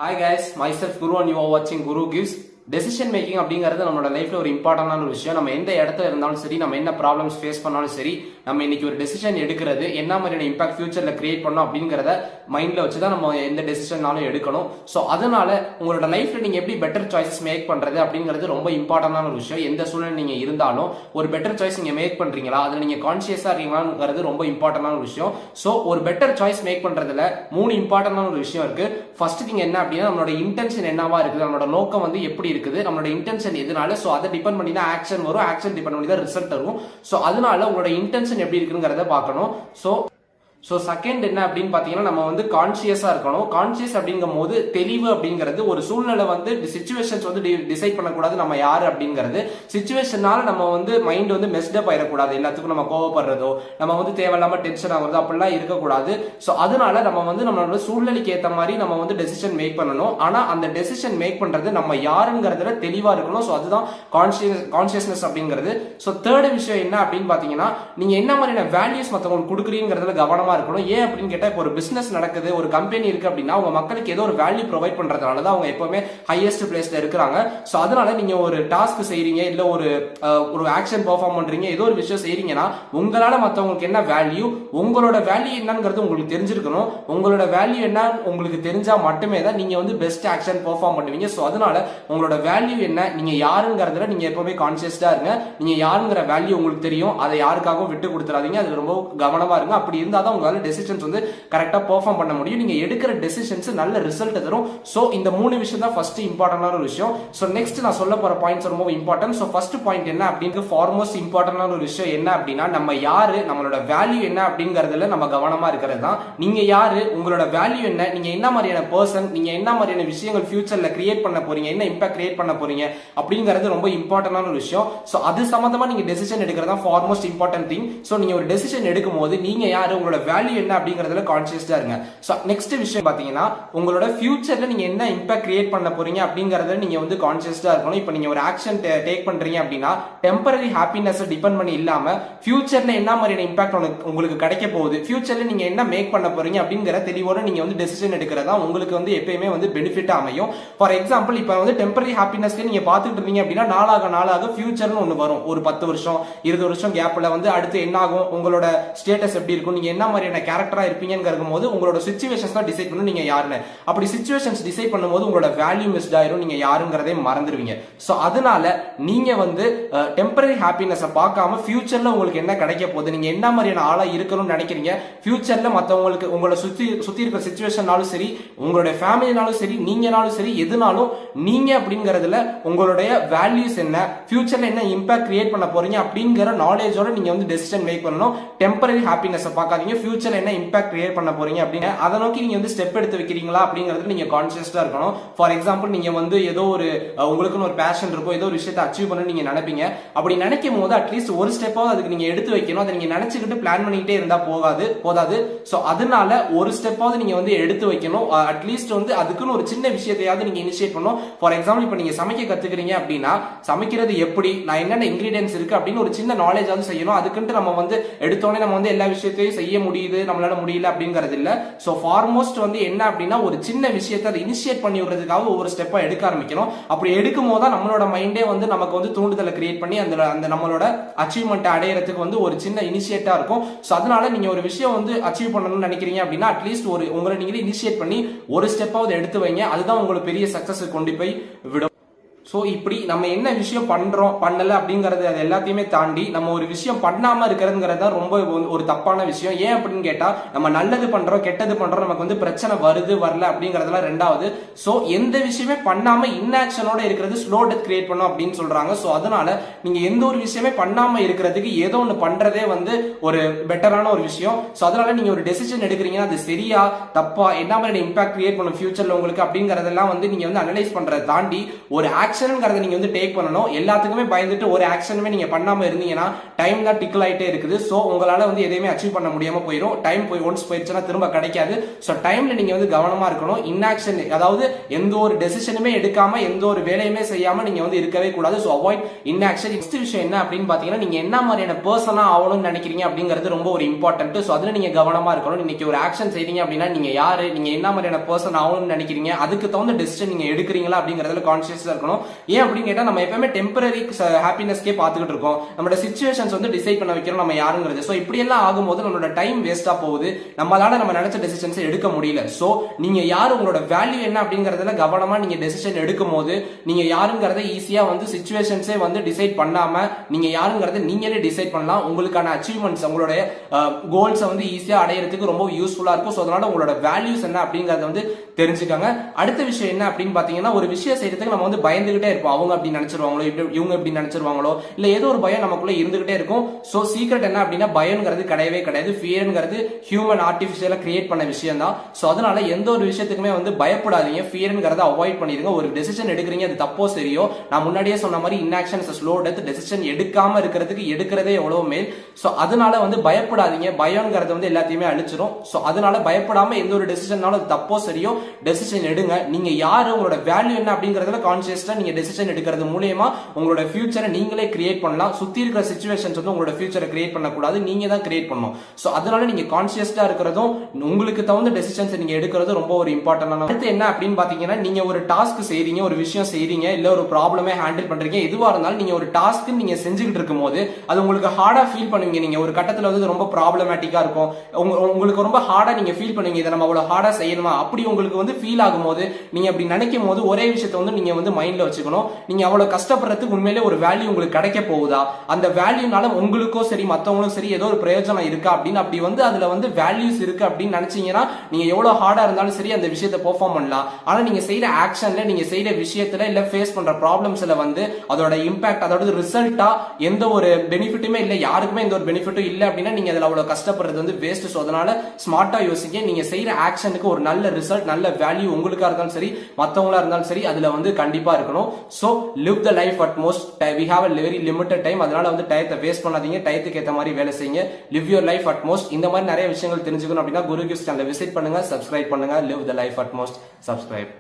Hi guys, myself Guru and you are watching Guru Gives. Decision making அப்படிங்கிறது நம்மளோட லைஃப்ல ஒரு இம்பார்ட்டன்டான ஒரு விஷயம். நம்ம எந்த இடத்துல இருந்தாலும் சரி, நம்ம என்ன ப்ராப்ளம்ஸ் ஃபேஸ் பண்ணாலும் சரி, நம்ம இன்னைக்கு ஒரு டெசிஷன் எடுக்கிறது என்ன மாதிரியான இம்பாக்ட் ஃபியூச்சர்ல கிரியேட் பண்ணோம் அப்படிங்கிறத மைண்ட்ல வச்சுதான் நம்ம எந்த டெசிஷன்னாலும் எடுக்கணும். ஸோ அதனால உங்களோட லைஃப்ல நீங்க எப்படி பெட்டர் சாய்ஸஸ் மேக் பண்றது அப்படிங்கிறது ரொம்ப இம்பார்ட்டன்டான ஒரு விஷயம். எந்த சூழ்நிலை நீங்க இருந்தாலும் ஒரு பெட்டர் சாய்ஸ் நீங்க மேக் பண்றீங்களா, அதுல நீங்க கான்சியஸா இருக்கீங்களாங்கிறது ரொம்ப இம்பார்ட்டன்டான ஒரு விஷயம். ஸோ ஒரு பெட்டர் சாய்ஸ் மேக் பண்றதுல 3 இம்பார்ட்டன்டான ஒரு விஷயம் இருக்கு. ஃபர்ஸ்ட் திங் என்ன அப்படின்னா, நம்மளோட இன்டென்ஷன் என்னவா இருக்குது, நம்மளோட நோக்கம் வந்து எப்படி இருக்குது, நம்மளோட இன்டென்ஷன் எதனால, சோ அதை டிபெண்ட் பண்ணி தான் ஆக்ஷன் வரும், ஆக்ஷன் டிபெண்ட் பண்ணி தான் ரிசல்ட் வரும். சோ அதனால உங்களோட இன்டென்ஷன் எப்படி இருக்குங்கிறத பார்க்கணும். சோ செகண்ட் என்ன அப்படின்னு பாத்தீங்கன்னா, நம்ம வந்து கான்சியஸா இருக்கணும். கான்சியஸ் அப்படிங்கும் போது தெளிவு அப்படிங்கிறது ஒரு சூழ்நிலை வந்து சிச்சுவேஷன்ஸ் வந்து டிசைட் பண்ணக்கூடாது நம்ம யாரு அப்படிங்கிறது. சிச்சுவேஷனால நம்ம வந்து மைண்ட் வந்து மெஸ்டப் ஆயிடக்கூடாது, எல்லாத்துக்கும் நம்ம கோவப்படுறதோ, நம்ம வந்து தேவையில்லாம டென்ஷன் ஆகுறதோ அப்படிலாம் இருக்கக்கூடாது. சோ அதனால நம்ம வந்து நம்மளோட சூழ்நிலைக்கு ஏற்ற மாதிரி நம்ம வந்து டெசிஷன் மேக் பண்ணணும். ஆனா அந்த டெசிஷன் மேக் பண்றது நம்ம யாருங்கிறதுல தெளிவா இருக்கணும். சோ அதுதான் கான்சியஸ்னஸ் அப்படிங்கிறது. சோ தேர்ட் விஷயம் என்ன அப்படின்னு பாத்தீங்கன்னா, நீங்க என்ன மாதிரியான வேல்யூஸ் மத்தவங்களுக்கு கொடுக்குறீங்கிறதுல கவனமா இருக்கணும். ஏன் அப்படின்னு கேட்டா, இப்போ ஒரு பிசினஸ் நடக்குது, ஒரு கம்பெனி இருக்கு அப்படின்னா அவங்க மக்களுக்கு ஏதோ ஒரு வேல்யூ ப்ரொவைட் பண்றதுனால தான் அவங்க எப்பவுமே ஹையஸ்ட் பிளேஸ்ல இருக்கிறாங்க. சோ அதனால நீங்க ஒரு டாஸ்க் செய்றீங்க, இல்ல ஒரு ஆக்ஷன் பெர்ஃபார்ம் பண்றீங்க, ஏதோ ஒரு விஷயம் செய்றீங்கன்னா உங்களால மத்தவங்களுக்கு என்ன வேல்யூ, உங்களோட வேல்யூ என்னங்கிறது உங்களுக்கு தெரிஞ்சிருக்கணும். உங்களோட வேல்யூ என்ன உங்களுக்கு தெரிஞ்சா மட்டுமே தான் நீங்க வந்து பெஸ்ட் ஆக்ஷன் பெர்ஃபார்ம் பண்ணுவீங்க. சோ அதனால உங்களோட வேல்யூ என்ன, நீங்க யாருங்கிறதுல நீங்க எப்பவுமே கான்சியஸ்டா இருங்க. நீங்க யாருங்கிற வேல்யூ உங்களுக்கு தெரியும், அதை யாருக்காகவும் விட்டு கொடுத்துறாதீங்க. அது ரொம்ப கவனமா இருங்க. அப்படி இருந்தா தான் உங்களால டெசிஷன்ஸ் வந்து கரெக்டா பெர்ஃபார்ம் பண்ண முடியும். நீங்க எடுக்கிற டெசிஷன்ஸ் நல்ல ரிசல்ட் தரும். சோ இந்த 3 விஷயம் தான் ஃபர்ஸ்ட் இம்பார்ட்டன்டான ஒரு விஷயம். சோ நெக்ஸ்ட் நான் சொல்ல போற பாயிண்ட்ஸ் ரொம்ப இம்பார்ட்டன்ட். சோ ஃபர்ஸ்ட் பாயிண்ட் என்ன அப்படிங்கிறது, ஃபார்மோஸ்ட் இம்பார்ட்டன்டான ஒரு விஷயம் என்ன அப்படின்னா, நம்ம யாரு, நம்மளோட வேல்யூ என்ன அப்படிங்கறதுல நம்ம கவனமா இருக்கிறது தான். நீங்க யாரு, உங்களோட வேல்யூ என்ன, நீங்க என்ன மாதிரியான பர்சன், நீங்க என்ன மாதிரியான விஷயங்கள் ஃபியூச்சர்ல கிரியேட் பண்ண போறீங்க, என்ன இம்பாக்ட் கிரியேட் பண்ண போறீங்க அப்படிங்கிறது ரொம்ப இம்பார்ட்டன்டான ஒரு விஷயம். சோ அது சம்பந்தமா நீங்க டெசிஷன் எடுக்கிறது தான் ஃபார்மோஸ்ட் இம்பார்ட்டன்ட் திங். சோ நீங்க ஒரு டெசிஷன் எடுக்கும் போது நீங்க யாரு, உங்களோட வேல்யூ என்ன அப்படிங்கறதுல கான்சியஸா இருங்க. சோ நெக்ஸ்ட் விஷயம் பாத்தீங்கன்னா, உங்களோட ஃபியூச்சர்ல நீங்க என்ன இம்பாக்ட் கிரியேட் பண்ண போறீங்க அப்படிங்கறதுல நீங்க வந்து கான்சியஸா இருக்கணும். இப்போ நீங்க ஒரு ஆக்ஷன் டேக் பண்றீங்க அப்படின்னா, டெம்பரரி ஹாப்பினஸ் டிபெண்ட் பண்ணி இல்லாம ஃபியூச்சர்ல என்ன மாதிரியான இம்பாக்ட் உங்களுக்கு கிடைக்க போகுது, ஃபியூச்சர்ல நீங்க என்ன மேக் பண்ண போறீங்க அப்படிங்கிற தெளிவோட நீங்க வந்து டெசிஷன் எடுக்கிறதா உங்களுக்கு வந்து எப்பயுமே வந்து பெனிஃபிட் அமையும். ஃபார் எக்ஸாம்பிள், இப்போ வந்து டெம்பரரி ஹாப்பினஸ்க்கு நீங்க பாத்துட்டு இருந்தீங்க அப்படின்னா, நாளாக ஃபியூச்சர்னு ஒன்னு வரும். ஒரு 10 வருஷம் 20 வருஷம் கேப்ல வந்து அடுத்து என்ன ஆகும், உங்களோட ஸ்டேட்டஸ் எப்படி இருக்கும், நீங்க என்ன மாதிரியான கேரக்டரா இருப்பீங்கங்கும் போது உங்களோட சிச்சுவேஷன்ஸ் தான் டிசைட் பண்ணணும் நீங்க யாருன்னு. அப்படி சிச்சுவேஷன்ஸ் டிசைட் பண்ணும்போது உங்களோட வேல்யூ மிஸ்ட் ஆயிரும், நீங்க யாருங்கிறதே மறந்துடுவீங்க. சோ அதனால நீங்க வந்து டெம்பரரி ஹாப்பினஸ் பார்க்காம ஃபியூச்சர்ல உங்களுக்கு என்ன கிடைக்க போகுது, நீங்க என்ன மாதிரியான ஆளா இருக்கணும்னு நினைக்கிறீங்க, ஃபியூச்சர்ல மத்தவங்களுக்கு உங்களை சுத்தி இருக்கிற சிச்சுவேஷனாலும் சரி, உங்களுடைய ஃபேமிலினாலும் சரி, நீங்கனாலும் சரி, எதுனாலும் நீங்க அப்படிங்கறதுல உங்களுடைய வேல்யூஸ் என்ன, ஃபியூச்சர்ல என்ன இம்பாக்ட் கிரியேட் பண்ண போறீங்க அப்படிங்கிற நாலேஜோட நீங்க வந்து டெசிஷன் மேக் பண்ணணும். டெம்பரரி ஹாப்பினஸ் பார்க்காதீங்க, ஃபியூச்சர்ல என்ன இம்பாக்ட் கிரியேட் பண்ண போறீங்க அப்படின்னு அதை நோக்கி நீங்க வந்து ஸ்டெப் எடுத்து வைக்கிறீங்களா அப்படிங்கிறது நீங்க கான்சியஸா இருக்கணும். ஃபார் எக்ஸாம்பிள், நீங்க வந்து ஏதோ ஒரு உங்களுக்குன்னு ஒரு பேஷன் இருக்கும், ஏதோ ஒரு விஷயத்தை அச்சீவ் பண்ண நீங்க நினைப்பீங்க. அப்படி நினைக்கும் போது அட்லீஸ்ட் ஒரு ஸ்டெப்பாவது அதுக்கு நீங்க எடுத்து வைக்கணும். அதை நீங்க நினைச்சுக்கிட்டு பிளான் பண்ணிக்கிட்டே இருந்தா போதாது. சோ அதனால ஒரு ஸ்டெப்பாவது நீங்க வந்து எடுத்து வைக்கணும். அட்லீஸ்ட் வந்து அதுக்குன்னு ஒரு சின்ன விஷயத்தையாவது நீங்க இனிஷியேட் பண்ணணும். ஃபார் எக்ஸாம்பிள், இப்ப நீங்க சமைக்க கத்துக்கிறீங்க அப்படின்னா, சமைக்கிறது எப்படி, நான் என்னென்ன இன்கிரீடியன்ஸ் இருக்கு அப்படின்னு ஒரு சின்ன நாலேஜாவது செய்யணும். அதுக்குன்ட்டு நம்ம வந்து எடுத்தோடனே நம்ம வந்து எல்லா விஷயத்தையும் செய்ய முடியுது, நம்மளால முடியல அப்படிங்கிறது இல்ல. சோ ஃபார்மோஸ்ட் வந்து என்ன அப்படின்னா, ஒரு சின்ன விஷயத்தை அதை இனிஷியேட் பண்ணி விடுறதுக்காக ஒவ்வொரு ஸ்டெப்பா எடுக்க ஆரம்பிக்கணும். அப்படி எடுக்கும் போது நம்மளோட மைண்டே வந்து நமக்கு வந்து தூண்டுதலை கிரியேட் பண்ணி அந்த நம்மளோட அச்சீவ்மெண்ட் அடையறதுக்கு வந்து ஒரு சின்ன இனிஷியேட்டா இருக்கும். சோ அதனால நீங்க ஒரு விஷயம் வந்து அச்சீவ் பண்ணணும்னு நினைக்கிறீங்க அப்படின்னா, அட்லீஸ்ட் உங்களை நீங்களே இனிஷியேட் பண்ணி ஒரு ஸ்டெப்பாவது எடுத்து வைங்க. அதுதான் உங்களுக்கு பெரிய சக்சஸ் கொண்டு போய் விடும். சோ இப்படி நம்ம என்ன விஷயம் பண்றோம் பண்ணல அப்படிங்கறது அது எல்லாத்தையுமே தாண்டி நம்ம ஒரு விஷயம் பண்ணாம இருக்கிறதுங்கிறது தான் ரொம்ப ஒரு தப்பான விஷயம். ஏன் அப்படின்னு கேட்டா, நம்ம நல்லது பண்றோம் கெட்டது பண்றோம், நமக்கு வந்து பிரச்சனை வருது வரல அப்படிங்கறதுலாம் ரெண்டாவது. சோ எந்த விஷயமே பண்ணாம இன்ஆக்ஷனோட இருக்கிறது ஸ்லோ டெத் கிரியேட் பண்ணும் அப்படின்னு சொல்றாங்க. சோ அதனால நீங்க எந்த ஒரு விஷயமே பண்ணாம இருக்கிறதுக்கு ஏதோ ஒண்ணு பண்றதே வந்து ஒரு பெட்டரான ஒரு விஷயம். சோ அதனால நீங்க ஒரு டெசிஷன் எடுக்கிறீங்கன்னா அது சரியா தப்பா, என்ன மாதிரி இம்பாக்ட் கிரியேட் பண்ணும் ஃபியூச்சர்ல உங்களுக்கு அப்படிங்கறதெல்லாம் வந்து நீங்க வந்து அனலைஸ் பண்றதை தாண்டி ஒரு ஆக்ஷன் ஆக்ஷன்ங்கிறத நீங்க வந்து டேக் பண்ணணும். எல்லாத்துக்குமே பயந்துட்டு ஒரு ஆக்ஷனுமே நீங்க பண்ணாம இருந்தீங்கன்னா டைம் தான் டிக்கிள் ஆயிட்டே இருக்குது. சோ உங்களால வந்து எதையுமே அச்சீவ் பண்ண முடியாம போயிடும். டைம் ஒன்ஸ் போயிடுச்சுன்னா திரும்ப கிடைக்காது. சோ டைம்ல நீங்க வந்து கவனமா இருக்கணும். இன்ஆக்ஷன், அதாவது எந்த ஒரு டெசிஷனுமே எடுக்காம எந்த ஒரு வேலையுமே செய்யாம நீங்க வந்து இருக்கவே கூடாது. So avoid inaction. நெக்ஸ்ட் விஷயம் என்ன அப்படின்னு பாத்தீங்கன்னா, நீங்க என்ன மாதிரியான பர்சனா ஆகணும்னு நினைக்கிறீங்க அப்படிங்கிறது ரொம்ப ஒரு இம்பார்ட்டன்ட். சோ அதுல நீங்க கவனமா இருக்கணும். இன்னைக்கு ஒரு ஆக்ஷன் செய்றீங்க அப்படின்னா நீங்க யாரு, நீங்க என்ன மாதிரியான பர்சன் ஆகணும்னு நினைக்கிறீங்க, அதுக்கு தகுந்த டெசிஷன் நீங்க எடுக்கிறீங்களா அப்படிங்கறதுல கான்சியஸா இருக்கணும். ஏன் அப்படின்னு கேட்டா, நம்ம எப்பவுமே டெம்பரரி ஹாப்பினஸ்க்கே பாத்துக்கிட்டு இருக்கோம். நம்மளோட சிச்சுவேஷன்ஸ் வந்து டிசைட் பண்ண வைக்கிறோம் நம்ம யாருங்கிறது. சோ இப்படி எல்லாம் ஆகும்போது நம்மளோட டைம் வேஸ்டா போகுது. நம்மளால நம்ம நினைச்ச டெசிஷன்ஸ் எடுக்க முடியல. சோ நீங்க யாரு, உங்களோட வேல்யூ என்ன அப்படிங்கறதுல கவனமா நீங்க டெசிஷன் எடுக்கும் போது நீங்க யாருங்கிறத ஈஸியா வந்து சிச்சுவேஷன்ஸே வந்து டிசைட் பண்ணாம நீங்க யாருங்கிறத நீங்களே டிசைட் பண்ணலாம். உங்களுக்கான அச்சீவ்மெண்ட்ஸ், உங்களுடைய கோல்ஸ் வந்து ஈஸியா அடையிறதுக்கு ரொம்ப யூஸ்ஃபுல்லா இருக்கும். சோ அதனால உங்களோட வேல்யூஸ் என்ன அப்படிங்கறத வந்து தெரிஞ்சுக்காங்க. அடுத்த விஷயம் என்ன அப்படின்னு பாத்தீங்கன்னா, ஒரு விஷயம் செய்யறதுக்கு நம்ம வந்து பயந்துகிட்டே இருப்போம். அவங்க அப்படி நினைச்சிருவாங்களோ, இவங்க இப்படி நினைச்சிருவாங்களோ, இல்ல ஏதோ ஒரு பயம் நமக்குள்ள இருந்துகிட்டே இருக்கும். சோ சீக்ரெட் என்ன அப்படின்னா, பயம்ங்கிறது கிடையவே கிடையாது. ஃபியர்ங்கிறது ஹியூமன் ஆர்டிபிஷியலா கிரியேட் பண்ண விஷயம் தான். சோ அதனால எந்த ஒரு விஷயத்துக்குமே வந்து பயப்படாதீங்க. ஃபியர்ங்கிறத அவாய்ட் பண்ணிருங்க. ஒரு டெசிஷன் எடுக்கிறீங்க, அது தப்போ சரியோ, நான் முன்னாடியே சொன்ன மாதிரி inaction is slow death. Decision எடுக்காம இருக்கிறதுக்கு எடுக்கிறதே எவ்வளவு மேல். சோ அதனால வந்து பயப்படாதீங்க. பயம்ங்கிறது வந்து எல்லாத்தையுமே அழிச்சிரும். சோ அதனால பயப்படாம எந்த ஒரு டெசிஷன்னாலும் அது தப்போ சரியோ டெசிஷன் எடுங்க. நீங்க யாரு, உங்களோட வேல்யூ என்ன அப்படிங்கறதுல கான்சியஸா நீங்க டெசிஷன் எடுக்கிறது மூலமா உங்களோட ஃபியூச்சரை நீங்களே கிரியேட் பண்ணலாம். சுத்தி இருக்கிற சிச்சுவேஷன்ஸ் வந்து உங்களோட ஃபியூச்சரை கிரியேட் பண்ணக்கூடாது, நீங்க தான் கிரியேட் பண்ணணும். சோ அதனால நீங்க கான்சியஸா இருக்கிறதும் உங்களுக்கு தகுந்த டெசிஷன்ஸ் நீங்க எடுக்கிறது ரொம்ப ஒரு இம்பார்ட்டன்டான. அடுத்து என்ன அப்படின்னு பாத்தீங்கன்னா, நீங்க ஒரு டாஸ்க் செய்றீங்க, ஒரு விஷயம் செய்றீங்க, இல்ல ஒரு ப்ராப்ளமே ஹேண்டில் பண்றீங்க, எதுவா இருந்தாலும் நீங்க ஒரு டாஸ்க் நீங்க செஞ்சுக்கிட்டு இருக்கும் போது அது உங்களுக்கு ஹார்டா ஃபீல் பண்ணுவீங்க. நீங்க ஒரு கட்டத்துல வந்து ரொம்ப ப்ராப்ளமேட்டிக்கா இருக்கும், உங்களுக்கு ரொம்ப ஹார்டா நீங்க ஃபீல் பண்ணுவீங்க. இதை நம்ம அவ்வளவு ஹார்டா செய்யணுமா அப்படி உங்களுக்கு வந்து ஃபீல் ஆகும்போது, நீங்க அப்படி நினைக்கும் போது ஒரே விஷயத்தை வந்து நீங்க வந்து மைண்ட்ல வச்சுக்கணும். நீங்க அவ்வளவு கஷ்டப்படுறதுக்கு உண்மையிலே ஒரு வேல்யூ உங்களுக்கு கிடைக்க போகுதா, அந்த வேல்யூனால உங்களுக்கோ சரி மத்தவங்களுக்கும் சரி ஏதோ ஒரு பிரயோஜனம் இருக்கா அப்படின்னு, அப்படி வந்து அதுல வந்து வேல்யூஸ் இருக்கு அப்படின்னு நினைச்சீங்கன்னா நீங்க எவ்வளவு ஹார்டா இருந்தாலும் சரி அந்த விஷயத்தை பெர்ஃபார்ம் பண்ணலாம். ஆனா நீங்க செய்யற ஆக்ஷன்ல, நீங்க செய்யற விஷயத்துல, இல்ல ஃபேஸ் பண்ற ப்ராப்ளம்ஸ்ல வந்து அதோட இம்பாக்ட், அதோட ரிசல்ட்டா எந்த ஒரு பெனிஃபிட்டுமே இல்ல, யாருக்குமே எந்த ஒரு பெனிஃபிட்டும் இல்ல அப்படின்னா நீங்க அதுல அவ்வளவு கஷ்டப்படுறது வந்து வேஸ்ட். சோ அதனால ஸ்மார்ட்டா யோசிங்க. நீங்க செய்யற ஆக்ஷனுக்கு ஒரு நல்ல ரிசல்ட், நல்ல வேல்யூ உங்களுக்கா இருந்தாலும் சரி மத்தவங்களா இருந்தாலும் சரி அதுல வந்து கண்டிப்பா இருக்கணும். So live the life at most. we have a very limited time. அதனால வந்து டயத்தை வேஸ்ட் பண்ணாதீங்க. டயத்துக்கு ஏத்த மாதிரி வேலை செய்யுங்க. live your life at most. இந்த மாதிரி நிறைய விஷயங்கள் தெரிஞ்சுக்கணும் அப்படின்னா குரு கிஃப்ட்ஸ் சேனலை விசிட் பண்ணுங்க, சப்ஸ்கிரைப் பண்ணுங்க. live the life at most. subscribe.